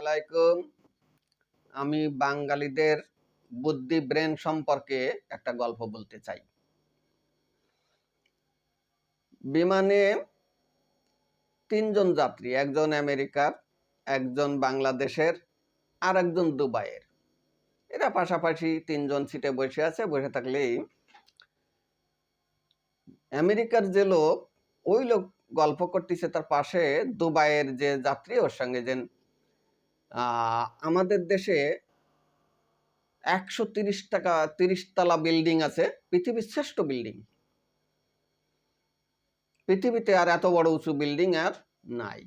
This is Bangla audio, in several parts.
আলাইকুম। আমি বাঙালিদের বুদ্ধি ব্রেন সম্পর্কে একটা গল্প বলতে চাই। বিমানে ৩ জন যাত্রী, একজন আমেরিকার, একজন বাংলাদেশের, আর একজন দুবাইয়ের। এরা পাশাপাশি ৩ জন সিটে বসে আছে। বসে থাকলেই আমেরিকার যে লোক, ওই লোক গল্প করতেছে, তার পাশে দুবাইয়ের যে যাত্রী, ওর সঙ্গে যে আমাদের দেশে ১৩০ তলা বিল্ডিং আছে, পৃথিবীর শ্রেষ্ঠ বিল্ডিং। পৃথিবীতে আর এত বড় উঁচু বিল্ডিং আর নাই।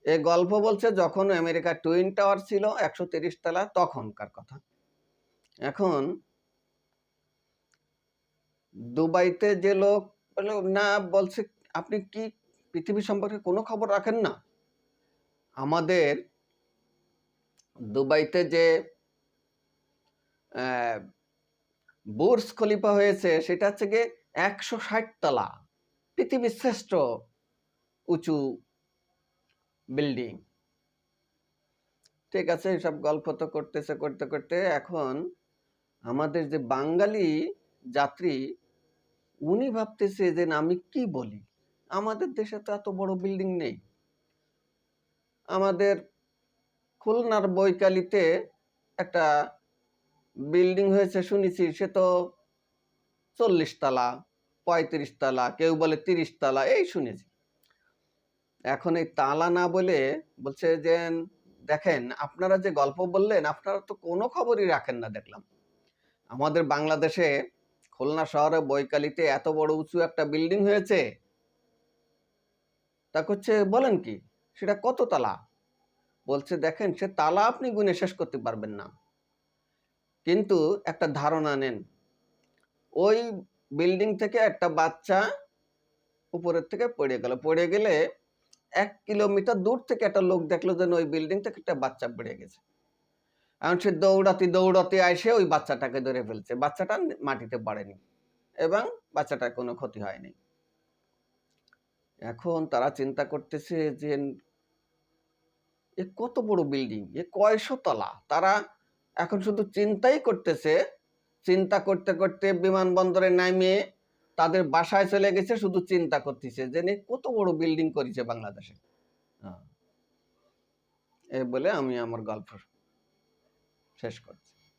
এ গল্প বলছে যখন আমেরিকা টুইন টাওয়ার ছিল ১৩০ তলা, তখনকার কথা। এখন দুবাইতে যে লোক বলল, না, বলছে আপনি কি পৃথিবী সম্পর্কে কোনো খবর রাখেন না? আমাদের দুবাইতে যে বুর্জ খলিফা হয়েছে, সেটা হচ্ছে গিয়ে ১৬০ তলা, পৃথিবীর শ্রেষ্ঠ উঁচু বিল্ডিং। ঠিক আছে, এসব গল্প তো করতেছে, করতে করতে এখন আমাদের যে বাঙালি যাত্রী, উনি ভাবতেছে যে আমি কি বলি, আমাদের দেশে তো এত বড় বিল্ডিং নেই। আমাদের খুলনার বৈকালীতে একটা বিল্ডিং হয়েছে শুনেছি, সে তো ৪০ তলা, ৩৫ তলা, কেউ বলে ৩০ তলা, এই শুনেছি। এখন এই তালা না বলে বলছে যে দেখেন, আপনারা যে গল্প বললেন, আপনারা তো কোনো খবরই রাখেন না দেখলাম। আমাদের বাংলাদেশে খুলনা শহরে বৈকালীতে এত বড় উঁচু একটা বিল্ডিং হয়েছে। তা হচ্ছে, বলেন কি, সেটা কত তালা? বলছে দেখেন, সে তালা আপনি গুনে শেষ করতে পারবেন না, কিন্তু একটা ধারণা নেন। ওই বিল্ডিং থেকে একটা বাচ্চা উপরের থেকে পড়ে গেলে ১ কিলোমিটার দূর থেকে একটা লোক দেখলো যেন ওই বিল্ডিং থেকে একটা বাচ্চা পড়ে গেছে। এখন সে দৌড়াতে আসে ওই বাচ্চাটাকে ধরে ফেলছে। বাচ্চাটা মাটিতে পড়েনি এবং বাচ্চাটার কোনো ক্ষতি হয়নি। এখন তারা চিন্তা করতেছে যে এ কত বড় বিল্ডিং, এ কয়শো তলা। তারা এখন শুধু চিন্তাই করতেছে। চিন্তা করতে করতে বিমানবন্দরে নামিয়ে তাদের বাসায় চলে গেছে, শুধু চিন্তা করতেছে যে কত বড় বিল্ডিং করেছে বাংলাদেশে। এই বলে আমি আমার গল্প শেষ করছি।